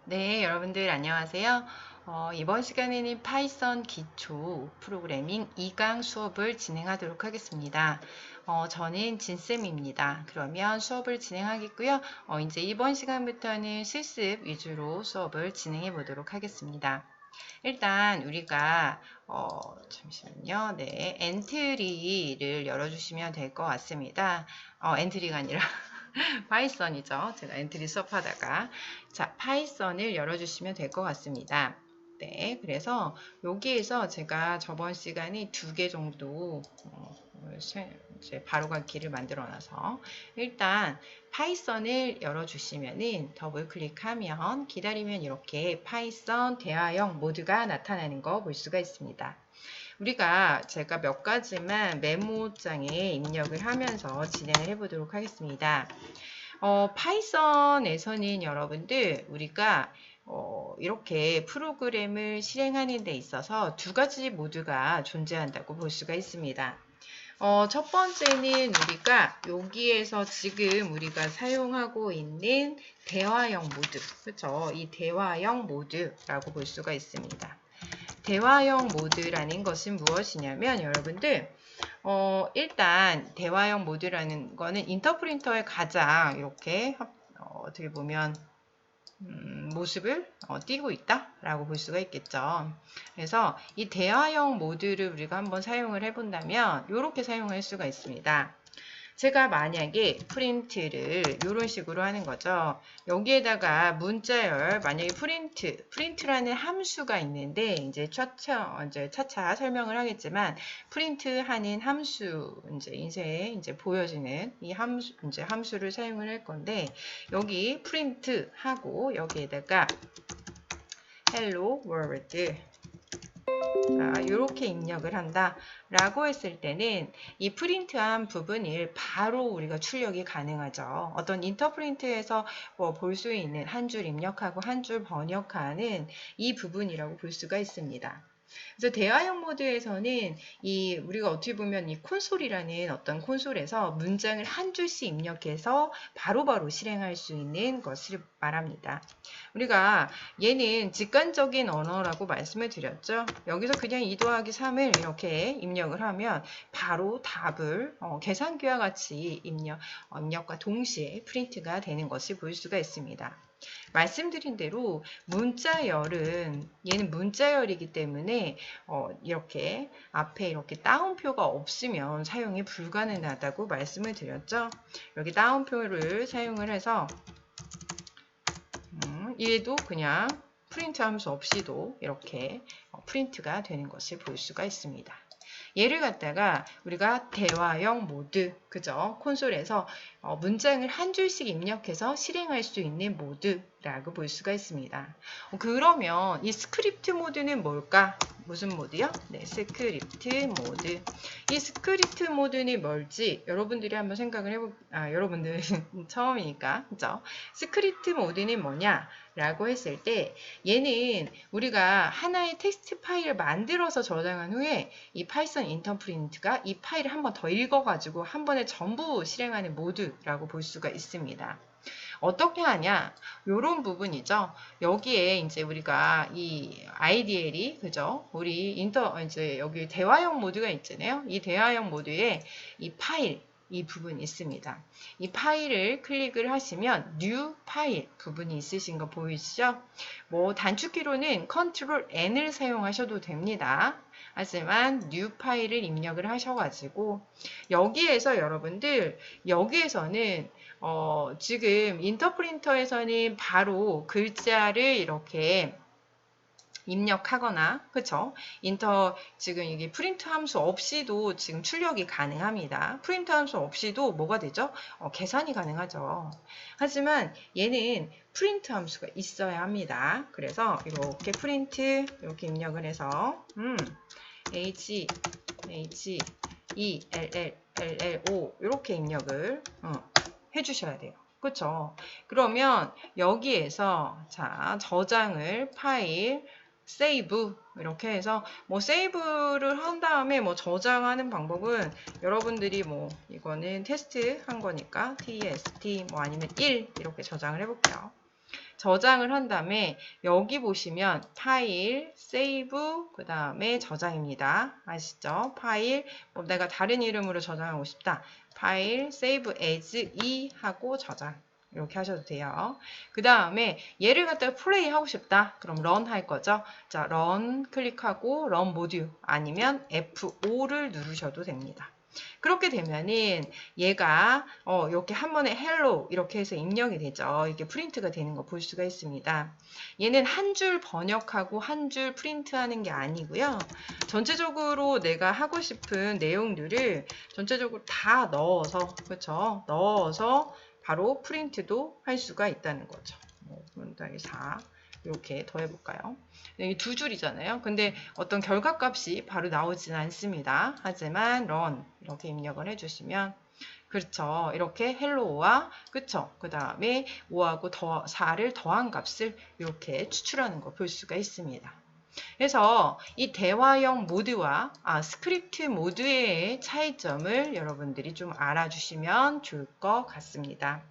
네, 여러분들 안녕하세요. 이번 시간에는 파이썬 기초 프로그래밍 2강 수업을 진행하도록 하겠습니다. 저는 진쌤입니다. 그러면 수업을 진행하겠고요. 이제 이번 시간부터는 실습 위주로 수업을 진행해 보도록 하겠습니다. 일단 우리가 잠시만요. 네, 엔트리를 열어주시면 될 것 같습니다. 엔트리가 아니라 파이썬이죠. 제가 엔트리 수업하다가 자, 파이썬을 열어주시면 될 것 같습니다. 네, 그래서 여기에서 제가 저번 시간에 2개 정도 이제 바로가기를 만들어놔서 일단 파이썬을 열어주시면은 더블 클릭하면 기다리면 이렇게 파이썬 대화형 모드가 나타나는 거 볼 수가 있습니다. 제가 몇 가지만 메모장에 입력을 하면서 진행을 해보도록 하겠습니다. 파이썬에서는 여러분들 우리가 이렇게 프로그램을 실행하는 데 있어서 2가지 모드가 존재한다고 볼 수가 있습니다. 첫 번째는 우리가 여기에서 지금 우리가 사용하고 있는 대화형 모드, 그렇죠? 이 대화형 모드라고 볼 수가 있습니다. 대화형 모드라는 것은 무엇이냐면 여러분들 일단 대화형 모드라는 거는 인터프린터에 가장 이렇게 어떻게 보면 모습을 띄고 있다 라고 볼 수가 있겠죠. 그래서 이 대화형 모드를 우리가 한번 사용을 해본다면 이렇게 사용할 수가 있습니다. 제가 만약에 프린트를 이런 식으로 하는 거죠. 여기에다가 문자열, 만약에 프린트라는 함수가 있는데, 이제 차차 설명을 하겠지만, 프린트하는 함수, 이제 보여지는 이 함수를 사용을 할 건데, 여기 프린트하고, 여기에다가 hello world, 자, 이렇게 입력을 한다 라고 했을 때는 이 프린트한 부분을 바로 우리가 출력이 가능하죠. 어떤 인터프린트에서 볼 수 있는 한 줄 입력하고 한 줄 번역하는 이 부분이라고 볼 수가 있습니다. 그래서 대화형 모드에서는 우리가 어떻게 보면 이 콘솔이라는 어떤 콘솔에서 문장을 한 줄씩 입력해서 바로바로 실행할 수 있는 것을 말합니다. 우리가 얘는 직관적인 언어라고 말씀을 드렸죠. 여기서 그냥 2 더하기 3을 이렇게 입력을 하면 바로 답을 계산기와 같이 입력과 동시에 프린트가 되는 것을 볼 수가 있습니다. 말씀드린 대로 문자열은 얘는 문자열이기 때문에 이렇게 앞에 이렇게 따옴표가 없으면 사용이 불가능하다고 말씀을 드렸죠. 여기 따옴표를 사용을 해서 얘도 그냥 프린트 함수 없이도 이렇게 프린트가 되는 것을 볼 수가 있습니다. 얘를 갖다가 우리가 대화형 모드, 그죠? 콘솔에서 문장을 한 줄씩 입력해서 실행할 수 있는 모드라고 볼 수가 있습니다. 그러면 이 스크립트 모드는 뭘까? 무슨 모드요? 네, 스크립트 모드. 이 스크립트 모드는 뭘지 여러분들이 한번 생각을 여러분들은 처음이니까, 그죠? 스크립트 모드는 뭐냐? 라고 했을 때 얘는 우리가 하나의 텍스트 파일을 만들어서 저장한 후에 이 파이썬 인터프린트가 이 파일을 한 번 더 읽어가지고 한 번에 전부 실행하는 모드라고 볼 수가 있습니다. 어떻게 하냐? 요런 부분이죠. 여기에 이제 우리가 이 IDL이, 그죠? 이제 여기 대화형 모드가 있잖아요. 이 대화형 모드에 이 파일, 이 부분이 있습니다. 이 파일을 클릭을 하시면 new 파일 부분이 있으신 거 보이시죠? 단축키로는 Ctrl N을 사용하셔도 됩니다. 하지만 new 파일을 입력을 하셔가지고 여기에서 여러분들 여기에서는 지금 인터프린터에서는 바로 글자를 이렇게 입력하거나, 그쵸? 지금 이게 프린트 함수 없이도 지금 출력이 가능합니다. 프린트 함수 없이도 뭐가 되죠? 계산이 가능하죠. 하지만 얘는 프린트 함수가 있어야 합니다. 그래서 이렇게 프린트 이렇게 입력을 해서 HELLO 이렇게 입력을 해주셔야 돼요. 그쵸? 그러면 여기에서 자 저장을 파일 세이브 이렇게 해서 세이브를 한 다음에 저장하는 방법은 여러분들이 이거는 테스트 한 거니까 test 아니면 1 이렇게 저장을 해볼게요. 저장을 한 다음에 여기 보시면 파일, 세이브, 그 다음에 저장입니다. 아시죠? 파일, 내가 다른 이름으로 저장하고 싶다. 파일, 세이브 as e 하고 저장. 이렇게 하셔도 돼요. 그 다음에 얘를 갖다가 플레이 하고 싶다. 그럼 run 할 거죠. 자, run 클릭하고 run 모듈 아니면 F5를 누르셔도 됩니다. 그렇게 되면은 얘가 이렇게 한 번에 hello 이렇게 해서 입력이 되죠. 이게 프린트가 되는 거 볼 수가 있습니다. 얘는 한 줄 번역하고 한 줄 프린트하는 게 아니고요. 전체적으로 내가 하고 싶은 내용들을 전체적으로 다 넣어서 그렇죠? 넣어서 바로 프린트도 할 수가 있다는 거죠. 더하기 4 이렇게 더해볼까요? 여기 두 줄이잖아요. 근데 어떤 결과값이 바로 나오지는 않습니다. 하지만 run 이렇게 입력을 해주시면 그렇죠. 이렇게 hello와 그쵸. 그 다음에 5하고 4를 더한 값을 이렇게 추출하는 거 볼 수가 있습니다. 그래서 이 대화형 모드와 스크립트 모드의 차이점을 여러분들이 좀 알아주시면 좋을 것 같습니다.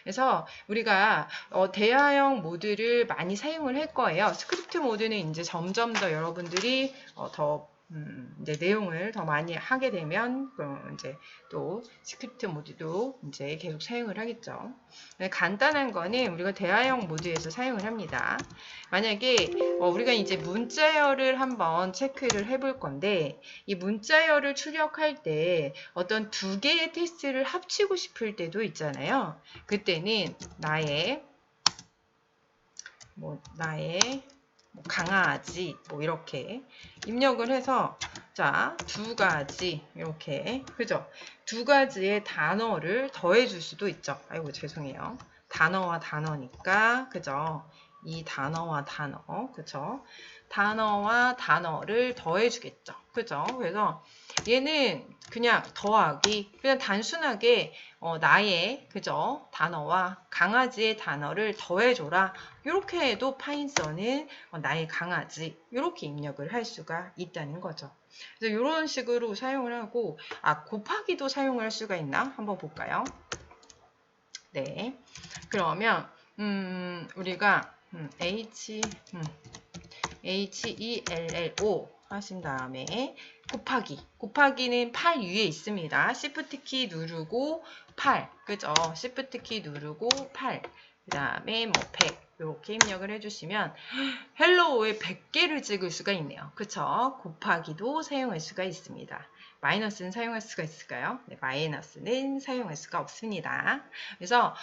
그래서 우리가 대화형 모드를 많이 사용을 할 거예요. 스크립트 모드는 이제 점점 더 여러분들이 더 이제 내용을 더 많이 하게 되면 이제 또 스크립트 모드도 이제 계속 사용을 하겠죠. 간단한 거는 우리가 대화형 모드에서 사용을 합니다. 만약에 우리가 이제 문자열을 한번 체크를 해볼 건데 이 문자열을 출력할 때 어떤 두 개의 텍스트를 합치고 싶을 때도 있잖아요. 그때는 나의 강아지 이렇게 입력을 해서 자, 두 가지 이렇게 그죠? 두 가지의 단어를 더해 줄 수도 있죠. 아이고 죄송해요. 단어와 단어니까 그죠? 이 단어와 단어 그죠? 단어와 단어를 더해 주겠죠. 그죠? 그래서 얘는 그냥 더하기 그냥 단순하게 나의 그죠? 단어와 강아지의 단어를 더해줘라. 이렇게 해도 파이썬은 나의 강아지 이렇게 입력을 할 수가 있다는 거죠. 그래서 이런 식으로 사용을 하고 곱하기도 사용을 할 수가 있나? 한번 볼까요? 네. 그러면 우리가 HELLO 하신 다음에 곱하기는 8 위에 있습니다. Shift 키 누르고 8 그죠? Shift 키 누르고 8 그 다음에 100 이렇게 입력을 해주시면 헬로우에 100개를 찍을 수가 있네요. 그쵸? 곱하기도 사용할 수가 있습니다. 마이너스는 사용할 수가 있을까요? 네, 마이너스는 사용할 수가 없습니다. 그래서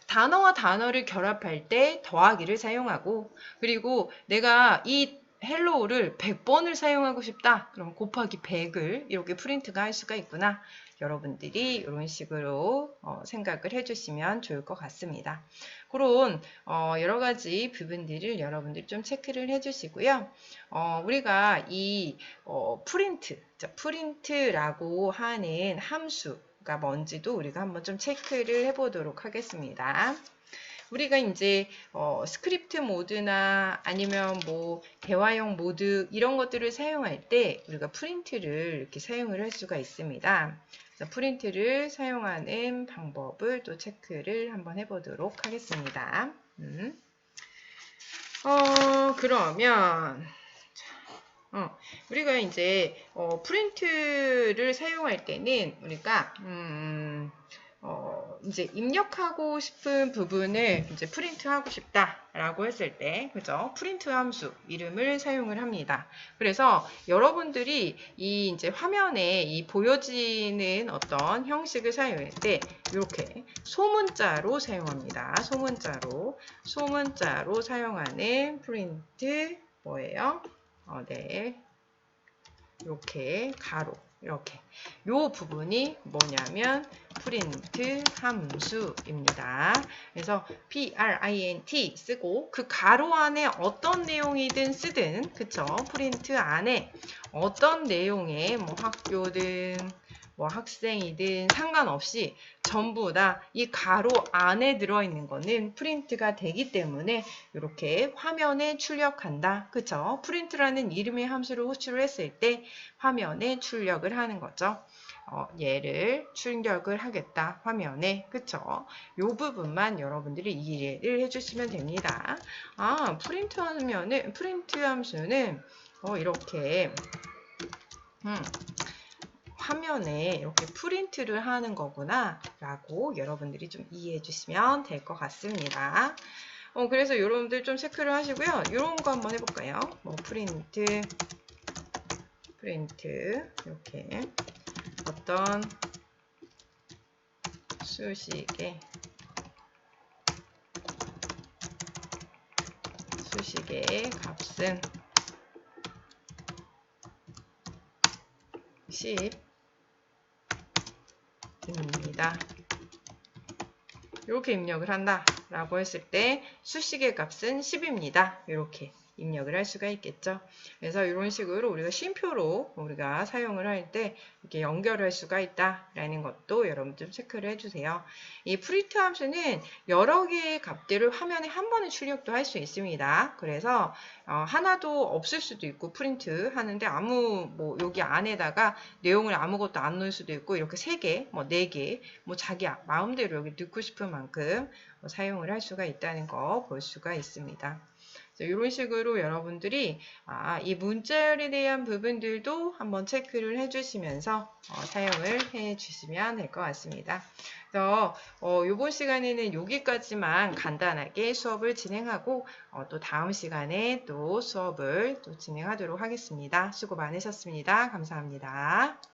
단어와 단어를 결합할 때 더하기를 사용하고 그리고 내가 이 헬로우를 100번을 사용하고 싶다. 그럼 곱하기 100을 이렇게 프린트가 할 수가 있구나. 여러분들이 이런 식으로 생각을 해주시면 좋을 것 같습니다. 그런 여러 가지 부분들을 여러분들이 좀 체크를 해주시고요. 우리가 이 프린트라고 하는 함수가 뭔지도 우리가 한번 좀 체크를 해보도록 하겠습니다. 우리가 이제 스크립트 모드나 아니면 대화형 모드 이런 것들을 사용할 때 우리가 프린트를 이렇게 사용을 할 수가 있습니다. 그래서 프린트를 사용하는 방법을 또 체크를 한번 해보도록 하겠습니다. 그러면 우리가 이제 프린트를 사용할 때는 우리가 이제 입력하고 싶은 부분을 이제 프린트하고 싶다라고 했을 때, 그죠? 프린트 함수 이름을 사용을 합니다. 그래서 여러분들이 이 이제 화면에 이 보여지는 어떤 형식을 사용할 때 이렇게 소문자로 사용합니다. 소문자로 사용하는 프린트 뭐예요? 네. 이렇게 가로. 이렇게 요 부분이 뭐냐면 프린트 함수입니다. 그래서 print 쓰고 그 가로 안에 어떤 내용이든 쓰든 그쵸? 프린트 안에 어떤 내용에 학교든 학생이든 상관없이 전부 다 이 가로 안에 들어있는 거는 프린트가 되기 때문에 이렇게 화면에 출력한다. 그쵸? 프린트라는 이름의 함수를 호출을 했을 때 화면에 출력을 하는 거죠. 얘를 출력을 하겠다. 화면에. 그쵸? 요 부분만 여러분들이 이해를 해주시면 됩니다. 프린트 함수는 이렇게 화면에 이렇게 프린트를 하는 거구나 라고 여러분들이 좀 이해해 주시면 될 것 같습니다. 그래서 여러분들 좀 체크를 하시고요. 이런 거 한번 해볼까요? 프린트 이렇게 어떤 수식의 값은 10입니다. 이렇게 입력을 한다 라고 했을 때 수식의 값은 10입니다. 이렇게 입력을 할 수가 있겠죠. 그래서 이런 식으로 우리가 쉼표로 우리가 사용을 할 때 이렇게 연결할 수가 있다라는 것도 여러분들 체크를 해주세요. 이 프린트 함수는 여러 개의 값들을 화면에 한 번에 출력도 할 수 있습니다. 그래서 하나도 없을 수도 있고 프린트 하는데 여기 안에다가 내용을 아무것도 안 넣을 수도 있고 이렇게 3개, 4개, 자기 마음대로 여기 넣고 싶은 만큼 사용을 할 수가 있다는 거 볼 수가 있습니다. 이런 식으로 여러분들이 이 문자열에 대한 부분들도 한번 체크를 해주시면서 사용을 해주시면 될 것 같습니다. 그래서 이번 시간에는 여기까지만 간단하게 수업을 진행하고 또 다음 시간에 또 수업을 또 진행하도록 하겠습니다. 수고 많으셨습니다. 감사합니다.